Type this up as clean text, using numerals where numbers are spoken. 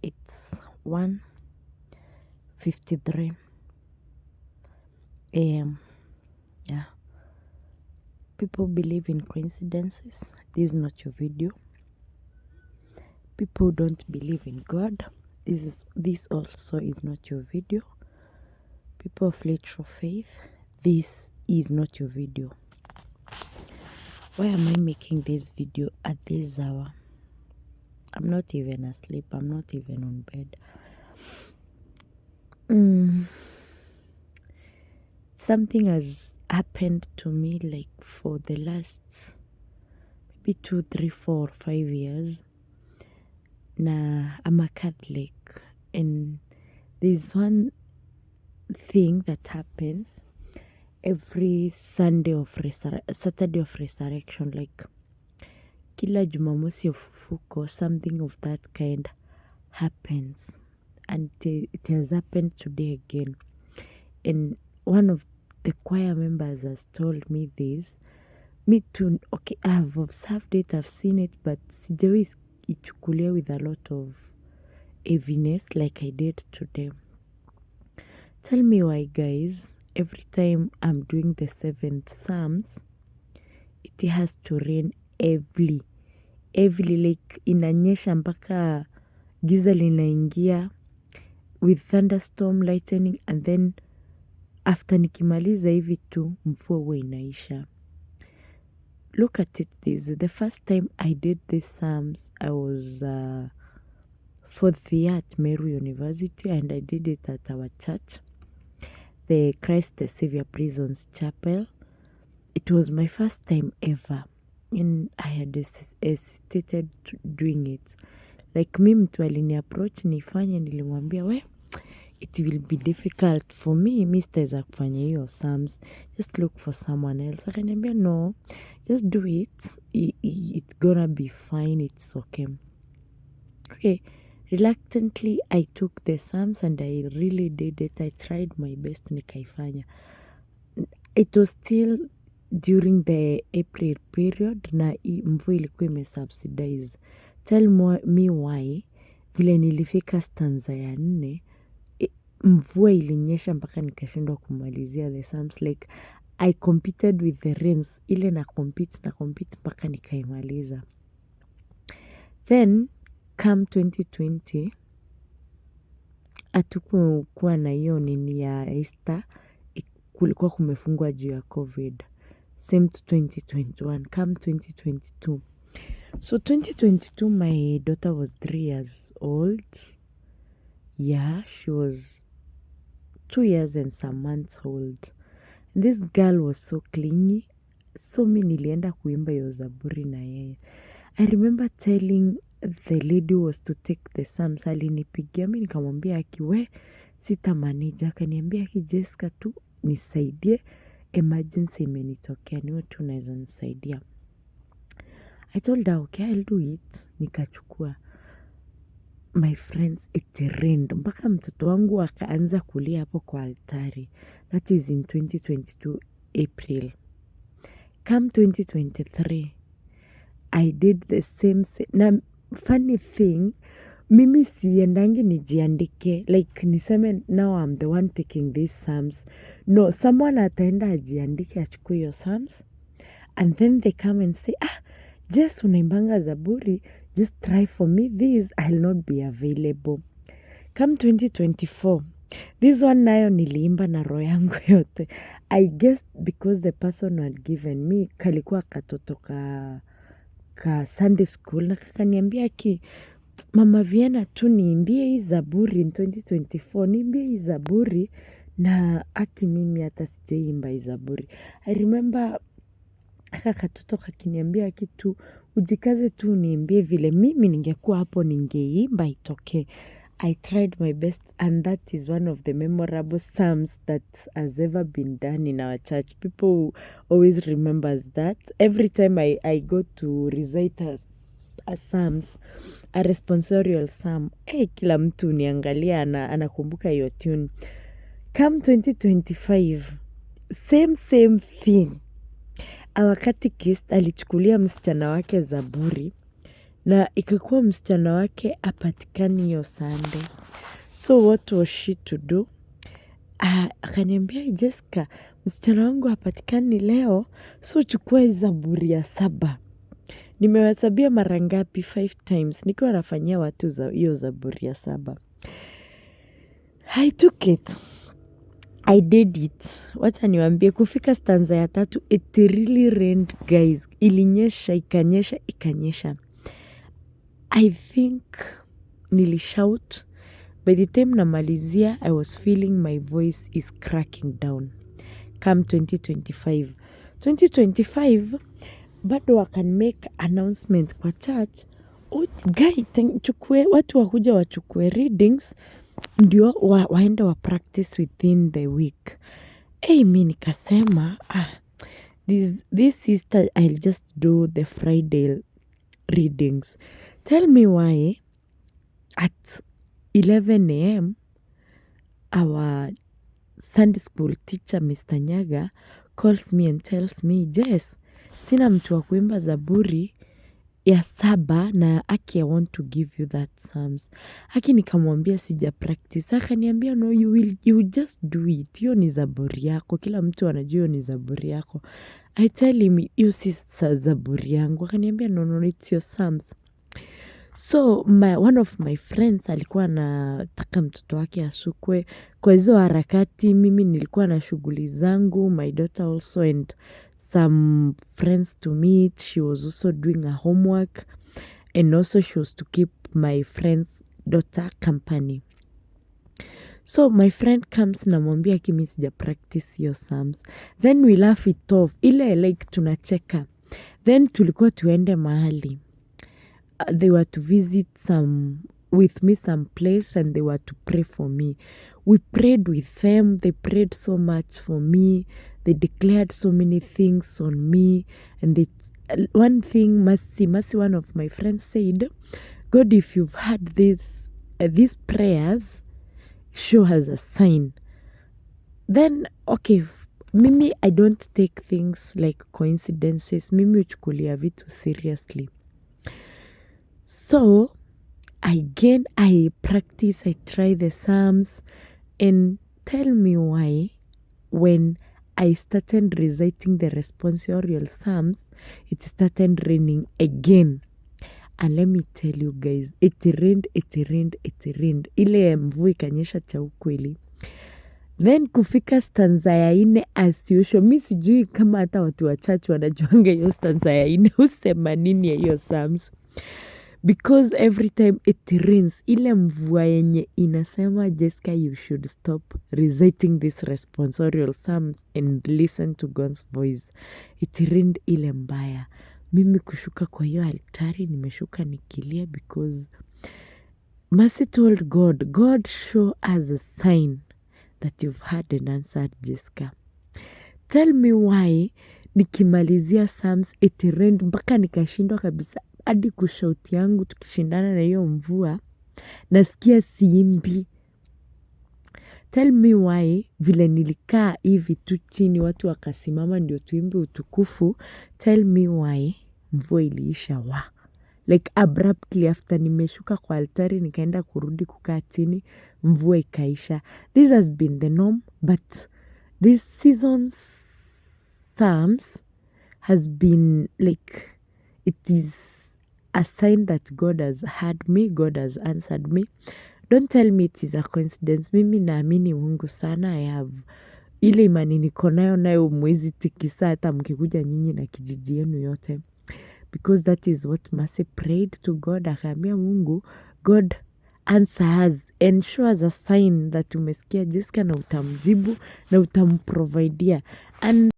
It's 1:53 a.m. Yeah. People believe in coincidences. This is not your video. People don't believe in God. This also is not your video. People of literal faith. This is not your video. Why am I making this video at this hour? I'm not even asleep. I'm not even on bed. Something has happened to me like for the last maybe 2, 3, 4, 5 years. I'm a Catholic, and there's one thing that happens every Saturday of resurrection, like kila Jumamosi of ufufuko, something of that kind happens, and it has happened today again. And one of the choir members has told me this. Me too. Okay, I've observed it, I've seen it, but sijawahi ichukulia with a lot of heaviness like I did today. Tell me why, guys. Every time I'm doing the 7th Psalms, it has to rain heavily, like inanyesha mpaka giza linaingia with thunderstorm, lightning, and then after nikimaliza hivi tu mvua huwa inaisha. Look at it this way. The first time I did these Psalms, I was 4th year at Meru University, and I did it at our church, the Christ the Savior Prisons Chapel. It was my first time ever, and I had hesitated doing it. Like me mtu alini approach nifanye, nilimwambia it will be difficult for me, sitaweza kufanya hiyo Psalms, just look for someone else. Akaniambia no, just do it, it's gonna be fine, it's okay. Okay, reluctantly I took the Psalms and I really did it. I tried my best, nikaifanya. It was still during the April period na mvua ilikuwa imesubsidize. Tell me why. Vile nilifika stanza ya 4, mvua ilinyesha mpaka nikashindwa kumalizia the Psalms. Like I competed with the rains, ile na compete mpaka nikaimaliza. Then come 2020, hatukuwa na hiyo nini ya Easter, kulikuwa kumefungwa juu ya COVID. Same to 2021, come 2022. So 2022, my daughter was 3 years old. Yeah, she was 2 years and some months old. And this girl was so clingy. So mi nilienda kuimba hiyo zaburi na yeye. I remember telling the lady was to take the Psalms. Alinipigia, mi nikamwambia akiwe sita manage. Akaniambia aki Jessica tu nisaidie, emergency imenitokea, niwe tu naweza nisaidia. I told her okay, I'll do it. Nikachukua. My friends, it rained mpaka mtoto wangu akaanza kulia hapo kwa altari. That is in 2022 April. Come 2023, I did the same. Na funny thing, mimi siendangi nijiandike, like niseme now I'm the one taking these Psalms. No, someone ataenda ajiandike achukue hiyo Psalms, and then they come and say, Jess unaimbanga zaburi, just try for me this, I'll not be available. Come 2024, this one nayo niliimba na roho yangu yote. I guess because the person had given me kalikuwa katoto ka Sunday school, na kakaniambia ki Mama Vienna tu niimbie hii zaburi in 2024, niimbie hii zaburi, na aki mimi hata sijaimba hii zaburi. I remember katoto kakiniambia kitu, ujikaze tu niimbie vile mimi ningekuwa hapo ningeimba itoke. I tried my best, and that is one of the memorable Psalms that has ever been done in our church. People always remembers that. Every time I go to recite a Psalms, a responsorial Psalm, kila mtu niangalia anakumbuka hiyo tune. Come 2025, same thing. Our catechist alichukulia msichana wake zaburi na ikakuwa msichana wake hapatikani hiyo Sunday. So what was she to do? Akaniambia, Jessica, msichana wangu hapatikani leo, so chukua Zaburi ya 7. Nimewahesabia mara ngapi? 5 times. Nikiwa nafanyia watu hiyo Zaburi ya 7. I took it. I did it. Wacha niwaambie, kufika stanza ya 3, it really rained guys. Ilinyesha, ikanyesha. I think nilishout. By the time namalizia, I was feeling my voice is cracking down. Come 2025, bado wakan make announcement kwa church. Guy, watu wakuja wachukue readings, ndio waende wa practice within the week. Mi nikasema, this sister, I'll just do the Friday readings. Tell me why at 11 a.m. our Sunday school teacher, Mr. Nyaga, calls me and tells me, Jess, sina mtu wa kuimba Zaburi ya 7 na I want to give you that Psalms. Nikamwambia sija practice. Akaniambia, no, you will just do it. Hiyo ni Zaburi yako. Kila mtu anajua hiyo ni Zaburi yako. I tell him, hiyo si Zaburi yangu. Akaniambia, no, it's your Psalms. So one of my friends alikuwa anataka mtoto wake asukwe. Kwa hizo harakati mimi nilikuwa na shughuli zangu, my daughter also, and some friends to meet. She was also doing her homework, and also she was to keep my friend's daughter company. So my friend comes, namwambia kimi sija practice your Psalms. Then we laugh it off. Ile like tunacheka. Then tulikuwa tuende mahali. They were to visit with me some place, and they were to pray for me. We prayed with them. They prayed so much for me. They declared so many things on me. And one thing, Mercy, one of my friends said, God, if you've had these prayers, show us a sign. Then, okay, mimi, I don't take things like coincidences. Mimi uchukulia vitu seriously. So, again, I practice, I try the Psalms, and tell me why when I started reciting the responsorial Psalms, it started raining again. And let me tell you guys, it rained. Ile mvua ikanyesha cha ukweli. Then kufika stanza ya 4 as usual. Mi sijui kama hata watu wa church wanajuanga hiyo stanza ya 4 husema nini ya hiyo Psalms. Because every time it rains, ile mvua yenye inasema, Jessica, you should stop reciting this responsorial Psalms and listen to God's voice. It rained ile mbaya. Mimi kushuka kwa hiyo altari, nimeshuka nikilia because Mercy told God, show us a sign that you've heard and answered Jessica. Tell me why nikimalizia Psalms it rained mpaka nikashindwa kabisa. Hadi kushauti yangu tukishindana na hiyo mvua nasikia siimbi. Tell me why vile nilikaa hivi tu chini watu wakasimama ndio tuimbe utukufu. Tell me why mvua iliisha like abruptly after nimeshuka kwa altari nikaenda kurudi kukaa chini mvua ikaisha. This has been the norm, but this season's Psalms has been like, it is a sign that God has heard me, God has answered me. Don't tell me it is a coincidence. Mimi naamini Mungu sana. I have ile imani niko nayo mwezi tikisa hata mkikuja nyinyi na kijiji yenu yote. Because that is what Mercy prayed to God. Akaambia Mungu, God answer us and show us a sign that umesikia Jessica na utamjibu na utamprovidea. And